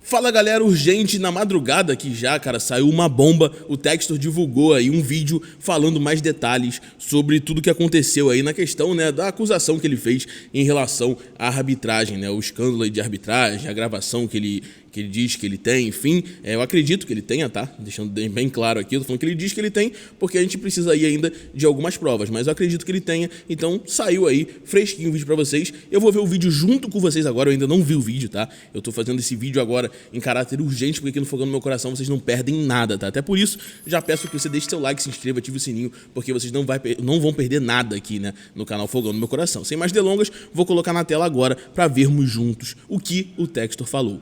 Fala galera, urgente, na madrugada aqui já, cara, saiu uma bomba, o Textor divulgou aí um vídeo falando mais detalhes sobre tudo que aconteceu aí na questão, né, da acusação que ele fez em relação à arbitragem, né, o escândalo aí de arbitragem, a gravação que ele diz que ele tem, enfim, eu acredito que ele tenha, tá? Deixando bem claro aqui, eu tô falando que ele diz que ele tem, porque a gente precisa aí ainda de algumas provas, mas eu acredito que ele tenha, então saiu aí, fresquinho o vídeo pra vocês, eu vou ver o vídeo junto com vocês agora, eu ainda não vi o vídeo, tá? Eu tô fazendo esse vídeo agora em caráter urgente, porque aqui no Fogão no Meu Coração vocês não perdem nada, tá? Até por isso, já peço que você deixe seu like, se inscreva, ative o sininho, porque vocês não vão perder nada aqui, né, no canal Fogão no Meu Coração. Sem mais delongas, vou colocar na tela agora pra vermos juntos o que o Textor falou.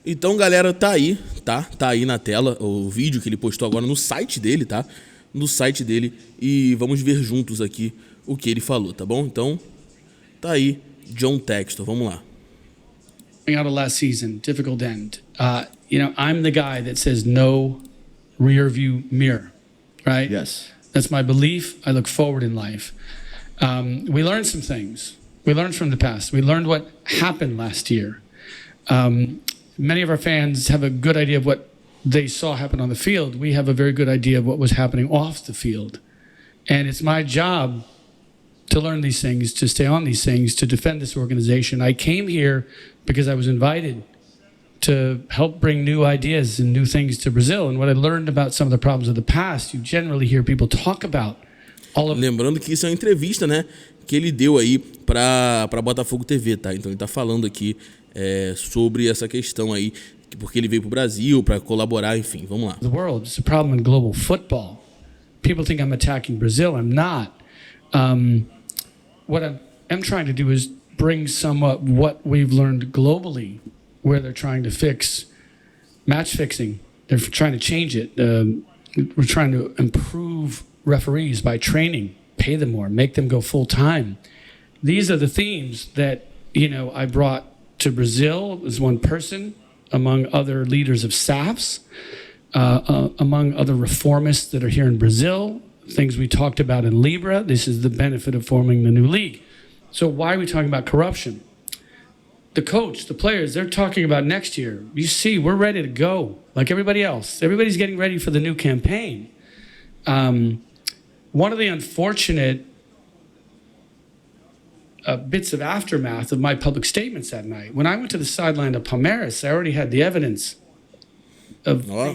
Então, galera, tá aí, tá aí na tela o vídeo que ele postou agora no site dele, tá? No site dele, e vamos ver juntos aqui o que ele falou, tá bom? Então, tá aí, John Textor, vamos lá. Out of last season, difficult end. I'm the guy that says no rear view mirror, right? Yes. That's my belief. I look forward in life. We learned some things. We learned from the past. We learned what happened last year. Many of our fans have a good idea of what they saw happen on the field. We have a very good idea of what was happening off the field. And it's my job to learn these things, to stay on these things, to defend this organization. I came here because I was invited to help bring new ideas and new things to Brazil. And what I learned about some of the problems of the past, you generally hear people talk about all of... Lembrando que isso é uma entrevista, né, que ele deu aí para Botafogo TV, tá? Então ele tá falando aqui sobre essa questão aí, porque ele veio pro Brasil para colaborar, enfim, vamos lá. The world, it's a problem in global football. People think I'm attacking Brazil. I'm not. What I'm trying to do is bring some of what we've learned globally, where they're trying to fix match fixing. They're trying to change it. We're trying to improve referees by training, pay them more, make them go full time. These are the themes that, I brought to Brazil as one person, among other leaders of staffs, among other reformists that are here in Brazil, things we talked about in Libra. This is the benefit of forming the new league. So why are we talking about corruption? The coach, the players, they're talking about next year. You see, we're ready to go like everybody else. Everybody's getting ready for the new campaign. One of the unfortunate bits of aftermath of my public statements that night. When I went to the sideline of Palmeiras, I already had the evidence.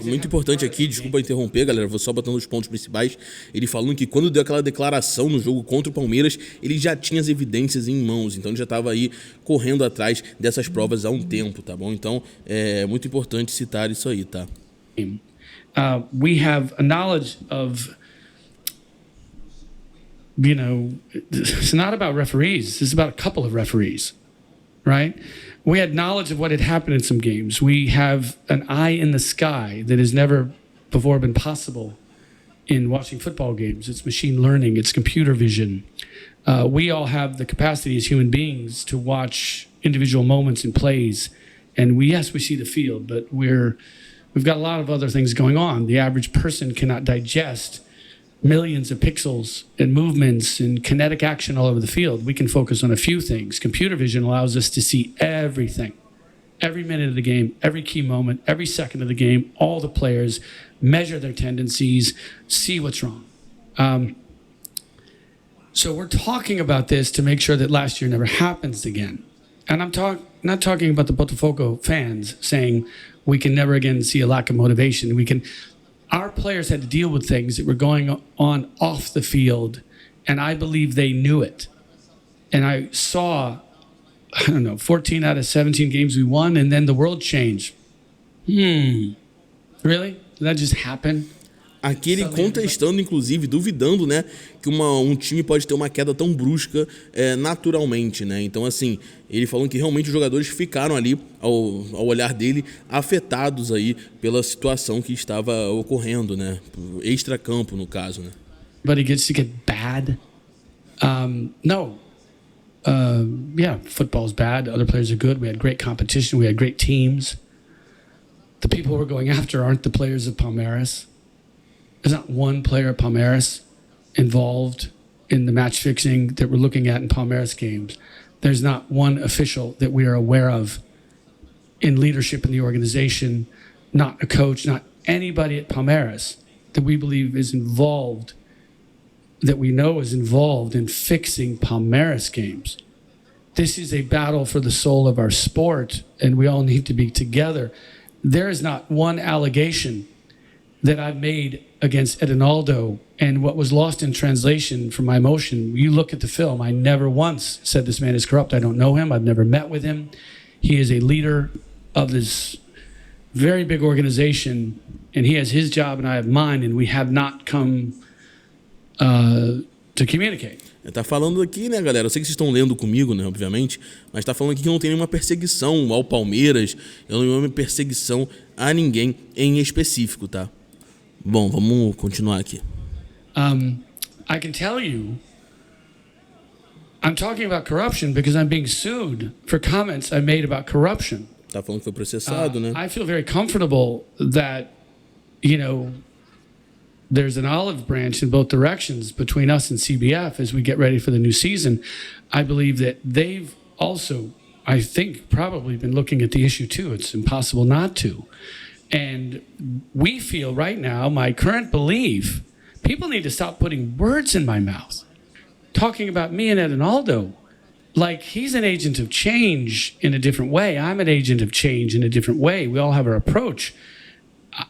Muito importante aqui, desculpa interromper, galera, vou só botando os pontos principais. Ele falando que quando deu aquela declaração no jogo contra o Palmeiras, ele já tinha as evidências em mãos, então ele já estava aí correndo atrás dessas provas há um tempo, tá bom? Então é muito importante citar isso aí, tá? We have a knowledge of, it's not about referees. It's about a couple of referees, right? We had knowledge of what had happened in some games. We have an eye in the sky that has never before been possible in watching football games. It's machine learning. It's computer vision. We all have the capacity as human beings to watch individual moments and plays. And we see the field, but we've got a lot of other things going on. The average person cannot digest millions of pixels and movements and kinetic action all over the field. We can focus on a few things. Computer vision allows us to see everything, every minute of the game, every key moment, every second of the game, all the players, measure their tendencies, see what's wrong. So we're talking about this to make sure that last year never happens again. And I'm not talking about the Botafogo fans saying we can never again see a lack of motivation. Our players had to deal with things that were going on off the field, and I believe they knew it. And I saw, 14 out of 17 games we won, and then the world changed. Really? Did that just happen? Aqui ele contestando, inclusive, duvidando, né, que um time pode ter uma queda tão brusca naturalmente, né? Então, assim, ele falando que realmente os jogadores ficaram ali, ao olhar dele, afetados aí pela situação que estava ocorrendo, né? Extracampo, no caso, né? But it gets to get bad? No. Football's bad. Other players are good. We had great competition. We had great teams. The people we're going after aren't the players of Palmeiras. There's not one player at Palmeiras involved in the match fixing that we're looking at in Palmeiras games. There's not one official that we are aware of in leadership in the organization, not a coach, not anybody at Palmeiras that we believe is involved, that we know is involved in fixing Palmeiras games. This is a battle for the soul of our sport, and we all need to be together. There is not one allegation that I've made against Edinaldo, and what was lost in translation from my emotion, you look at the film, I never once said this man is corrupt. I don't know him. I've never met with him. He is a leader of this very big organization, and he has his job and I have mine, and we have not come to communicate. Tá falando aqui, né, galera? Eu sei que vocês estão lendo comigo, né, obviamente, mas tá falando aqui que não tem nenhuma perseguição ao Palmeiras, não tem nenhuma perseguição a ninguém em específico, tá? Bom, vamos continuar aqui. I can tell you, I'm talking about corruption because I'm being sued for comments I made about corruption. Tá falando que foi processado, né? I feel very comfortable that, there's an olive branch in both directions between us and CBF as we get ready for the new season. I believe that they've also, I think, probably been looking at the issue too. It's impossible not to. And we feel right now, my current belief, people need to stop putting words in my mouth, talking about me and Edinaldo like he's an agent of change in a different way. I'm an agent of change in a different way. We all have our approach.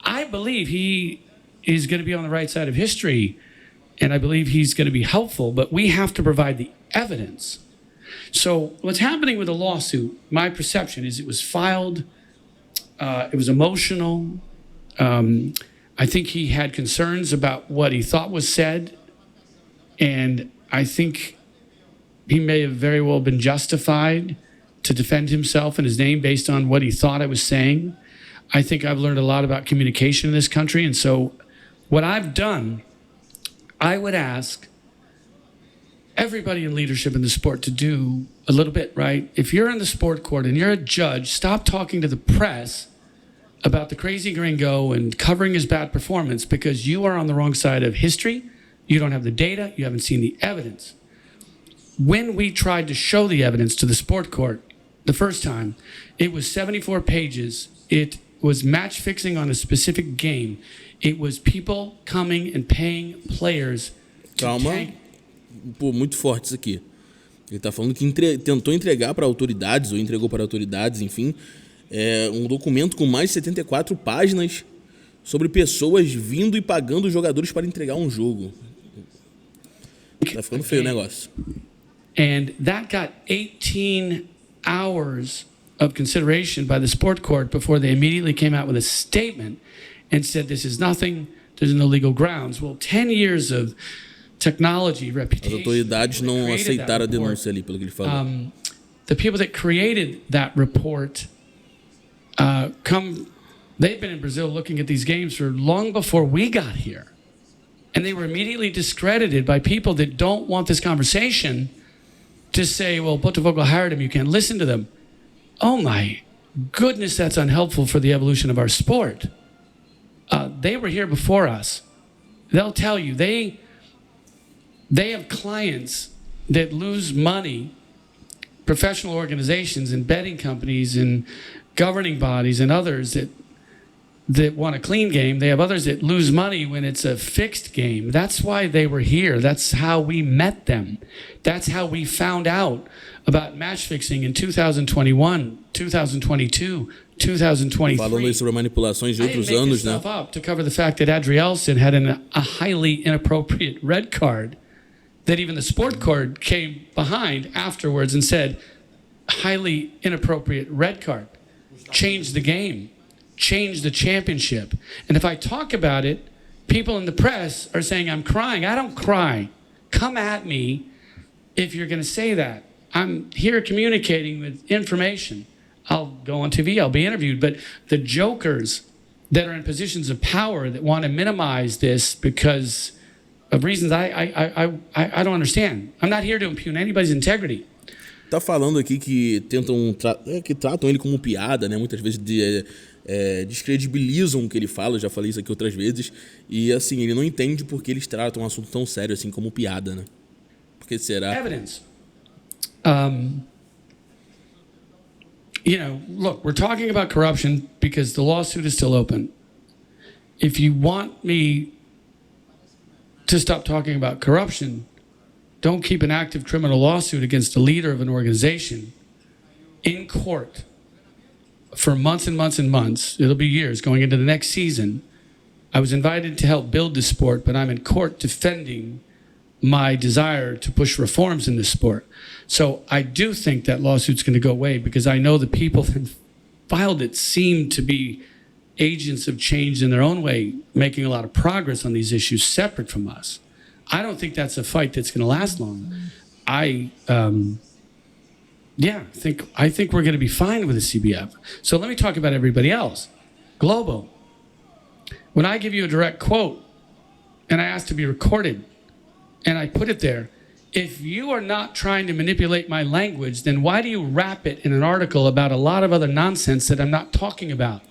I believe he is going to be on the right side of history, and I believe he's going to be helpful, but we have to provide the evidence. So what's happening with the lawsuit, my perception is it was filed, it was emotional. I think he had concerns about what he thought was said, and I think he may have very well been justified to defend himself and his name based on what he thought I was saying. I think I've learned a lot about communication in this country, and so what I've done, I would ask everybody in leadership in the sport to do a little bit, right? If you're in the sport court and you're a judge, stop talking to the press about the crazy gringo and covering his bad performance because you are on the wrong side of history. You don't have the data. You haven't seen the evidence. When we tried to show the evidence to the sport court the first time, it was 74 pages. It was match fixing on a specific game. It was people coming and paying players to tank. Pô, muito forte isso aqui. Ele tá falando que tentou entregar para autoridades, ou entregou para autoridades, enfim, um documento com mais de 74 páginas sobre pessoas vindo e pagando jogadores para entregar um jogo. Tá ficando feio o negócio. And that got 18 hours of consideration by the sport court before they immediately came out with a statement and said this is nothing, there's no legal grounds. Well, 10 years of technology, reputation. As autoridades não aceitaram a denúncia ali, pelo que ele falou. The people that created that report they've been in Brazil looking at these games for long before we got here. And they were immediately discredited by people that don't want this conversation to say, well, Botafogo hired him, you can't listen to them. Oh my goodness, that's unhelpful for the evolution of our sport. They were here before us. They'll tell you, they have clients that lose money, professional organizations and betting companies and governing bodies and others that want a clean game. They have others that lose money when it's a fixed game. That's why they were here. That's how we met them. That's how we found out about match fixing in 2021, 2022, 2023. Falando aí sobre manipulações de outros anos, né? Up to cover the fact that Adrielson had a highly inappropriate red card that even the sport court came behind afterwards and said, highly inappropriate red card. Change the game. Change the championship. And if I talk about it, people in the press are saying I'm crying. I don't cry. Come at me if you're going to say that. I'm here communicating with information. I'll go on TV, I'll be interviewed. But the jokers that are in positions of power that want to minimize this because of reasons I don't understand. I'm not here to impugn anybody's integrity. Tá falando aqui que que tratam ele como piada, né? Muitas vezes descredibilizam o que ele fala. Eu já falei isso aqui outras vezes. E assim, ele não entende porque eles tratam um assunto tão sério assim como piada, né? Por que será? Evidence. look, we're talking about corruption because the lawsuit is still open. If you want me to stop talking about corruption, don't keep an active criminal lawsuit against the leader of an organization in court for months and months and months. It'll be years going into the next season. I was invited to help build the sport, but I'm in court defending my desire to push reforms in this sport. So I do think that lawsuit's going to go away because I know the people that filed it seem to be agents of change in their own way, making a lot of progress on these issues separate from us. I don't think that's a fight that's going to last long. I think we're going to be fine with the CBF. So let me talk about everybody else. Globo. When I give you a direct quote and I ask to be recorded and I put it there, if you are not trying to manipulate my language, then why do you wrap it in an article about a lot of other nonsense that I'm not talking about?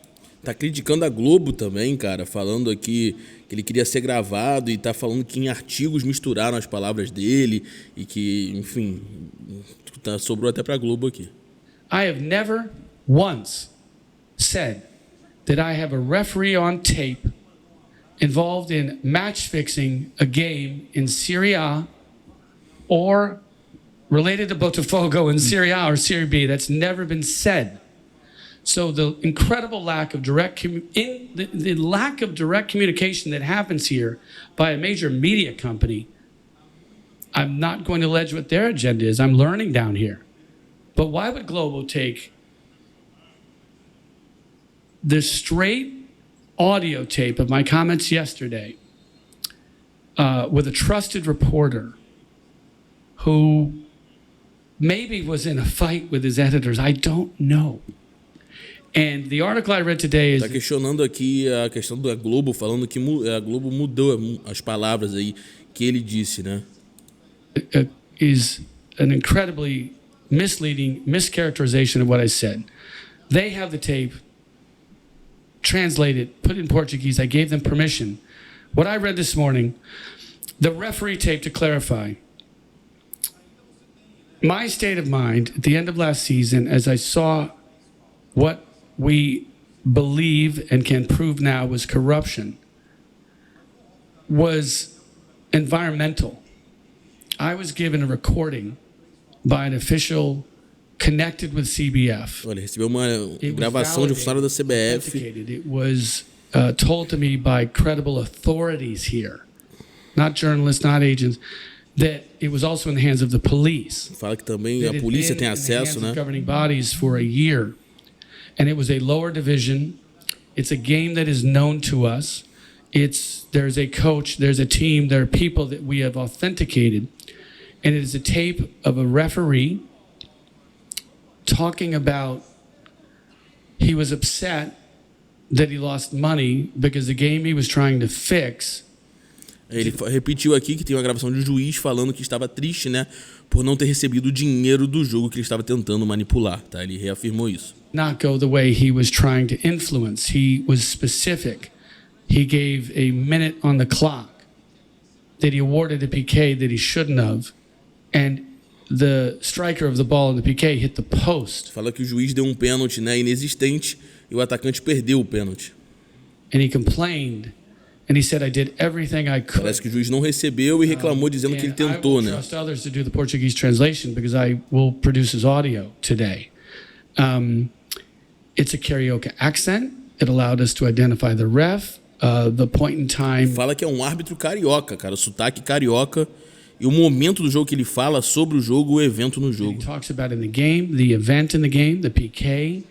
Tá criticando a Globo também, cara, falando aqui que ele queria ser gravado e tá falando que em artigos misturaram as palavras dele e que, enfim, sobrou até pra Globo aqui. I have never once said that I have a referee on tape involved in match fixing a game in Serie A or related to Botafogo in Serie A or Serie B. That's never been said. So the incredible lack of direct lack of direct communication that happens here by a major media company, I'm not going to allege what their agenda is. I'm learning down here. But why would Globo take the straight audio tape of my comments yesterday with a trusted reporter who maybe was in a fight with his editors? I don't know. And the article I read today is... Tá questionando aqui a questão da Globo, falando que a Globo mudou as palavras aí que ele disse, né? Is an incredibly misleading mischaracterization of what I said. They have the tape, translate it, put it in Portuguese. I gave them permission. What I read this morning, the referee tape, to clarify, my state of mind at the end of last season as I saw what we believe and can prove now was corruption was environmental. I was given a recording by an official connected with CBF. Olha, recebeu uma gravação de um funcionário da CBF. It was told to me by credible authorities here, not journalists, not agents, that it was also in the hands of the police. Fala que também a polícia tem acesso, né? Governing bodies for a year. And it was a lower division. It's a game that is known to us. There's a coach, there's a team, there are people that we have authenticated. And it is a tape of a referee talking about he was upset that he lost money because the game he was trying to fix. Ele repetiu aqui que tem uma gravação de um juiz falando que estava triste, né, por não ter recebido o dinheiro do jogo que ele estava tentando manipular, tá? Ele reafirmou isso. Not go the way he was trying to influence. He was specific. He gave a minute on the clock that he awarded a PK that he shouldn't have, and the striker of the ball in the PK hit the post. Fala que o juiz deu um pênalti, né, inexistente, e o atacante perdeu o pênalti. And he complained. And he said, I did everything I could. Parece que o juiz não recebeu e reclamou dizendo que ele tentou, né? I will trust others to do the Portuguese translation because I will produce his audio today. It's a Carioca accent. It allowed us to identify the ref, the point in time. Fala que é um árbitro carioca, cara, o sotaque carioca e o momento do jogo que ele fala sobre o jogo, o evento no jogo. He talks about in the game, the event in the game, the PK.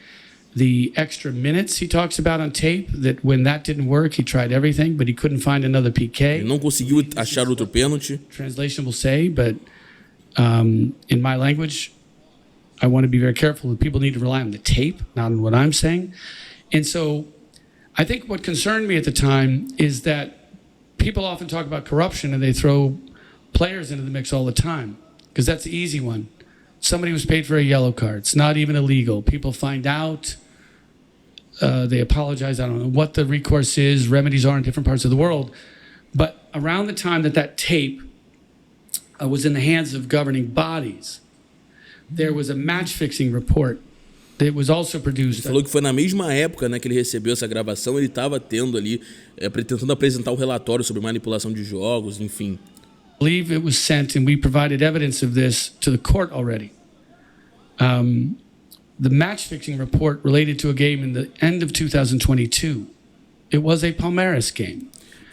The extra minutes he talks about on tape, that when that didn't work, he tried everything, but he couldn't find another PK. Ele não conseguiu achar outro pênalti. Translation will say, but in my language, I want to be very careful. People need to rely on the tape, not on what I'm saying. And so I think what concerned me at the time is that people often talk about corruption and they throw players into the mix all the time because that's the easy one. Somebody was paid for a yellow card. It's not even illegal. People find out. They apologize. I don't know what the recourse is. Remedies are in different parts of the world. But around the time that tape was in the hands of governing bodies, there was a match-fixing report It was also Ele produced. falou que foi na mesma época, né, que ele recebeu essa gravação, ele estava tendo ali, tentando apresentar o relatório sobre manipulação de jogos, enfim. I believe it was sent, and we provided evidence of this to the court already. The match fixing report related to a game in the end of 2022. It was a Palmeiras game.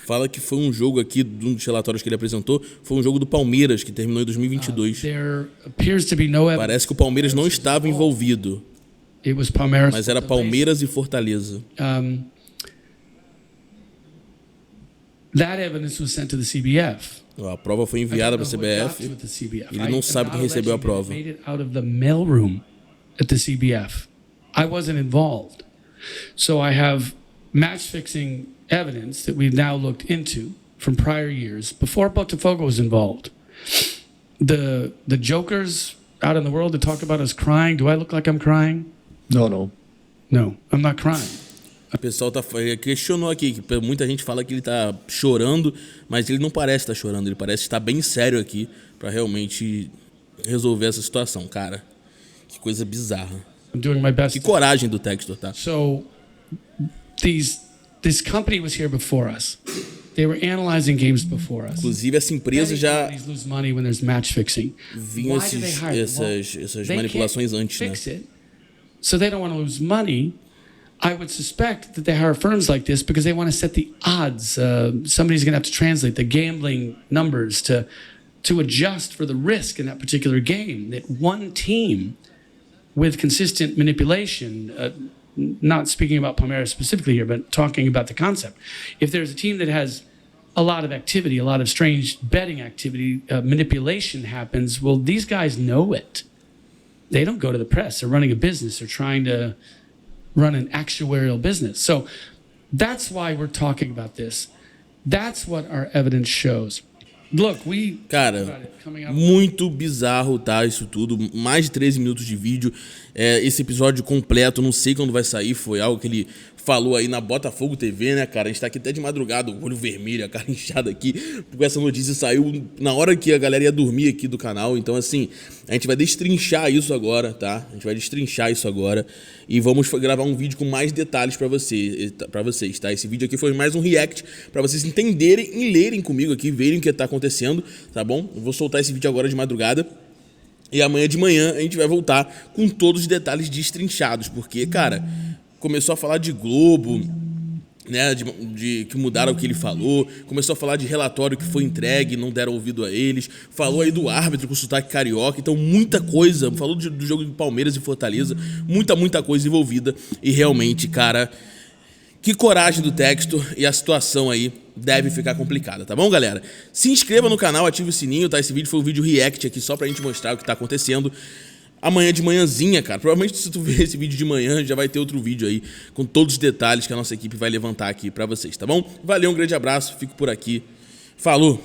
Fala que foi um jogo aqui, um dos relatórios que ele apresentou, foi um jogo do Palmeiras, que terminou em 2022. There appears to be no evidence. Parece que o Palmeiras não estava envolvido, It was Palmeiras. mas era Palmeiras e Fortaleza. That evidence was sent to the CBF. A prova foi enviada para a CBF. Ele não sabe quem recebeu a prova. Made it out of the mailroom at the CBF. I wasn't involved. So I have match fixing evidence that we've now looked into from prior years before Botafogo was involved. The jokers out in the world that talk about us crying, do I look like I'm crying? No. No, I'm not crying. O pessoal questionou aqui, que muita gente fala que ele tá chorando, mas ele não parece estar chorando, ele parece estar bem sério aqui para realmente resolver essa situação, cara. Que coisa bizarra. I'm doing my best. Que coragem do Textor, tá? So this company was here before us. They were analyzing games before us. Inclusive essa empresa já Companies lose money when there's match fixing. vinha Why do they hire them? essas They manipulações can't antes, né? fix it, so they don't want to lose money. I would suspect that they hire firms like this because they want to set the odds. Somebody's going to have to translate the gambling numbers to adjust for the risk in that particular game. That one team with consistent manipulation, not speaking about Palmeiras specifically here, but talking about the concept. If there's a team that has a lot of activity, a lot of strange betting activity, manipulation happens, well, these guys know it. They don't go to the press. They're running a business. They're trying to run an actuarial business. So that's why we're talking about this. That's what our evidence shows. Look, Cara, muito bizarro, tá? Isso tudo. Mais de 13 minutos de vídeo. Esse episódio completo, não sei quando vai sair. Foi algo que ele falou aí na Botafogo TV, né, cara? A gente tá aqui até de madrugada, o olho vermelho, a cara inchada aqui, porque essa notícia saiu na hora que a galera ia dormir aqui do canal. Então, assim, a gente vai destrinchar isso agora, tá? A gente vai destrinchar isso agora e vamos gravar um vídeo com mais detalhes pra vocês, tá? Esse vídeo aqui foi mais um react pra vocês entenderem e lerem comigo aqui, verem o que tá acontecendo, tá bom? Eu vou soltar esse vídeo agora de madrugada. E amanhã de manhã a gente vai voltar com todos os detalhes destrinchados, porque, cara, começou a falar de Globo, né, de que mudaram o que ele falou, começou a falar de relatório que foi entregue, não deram ouvido a eles, falou aí do árbitro com sotaque carioca, então muita coisa, falou do jogo de Palmeiras e Fortaleza, muita coisa envolvida, e realmente, cara, que coragem do Textor, e a situação aí deve ficar complicada, tá bom, galera? Se inscreva no canal, ative o sininho, tá? Esse vídeo foi um vídeo react aqui só pra gente mostrar o que tá acontecendo. Amanhã de manhãzinha, cara, provavelmente se tu ver esse vídeo de manhã, já vai ter outro vídeo aí com todos os detalhes que a nossa equipe vai levantar aqui pra vocês, tá bom? Valeu, um grande abraço, fico por aqui, falou!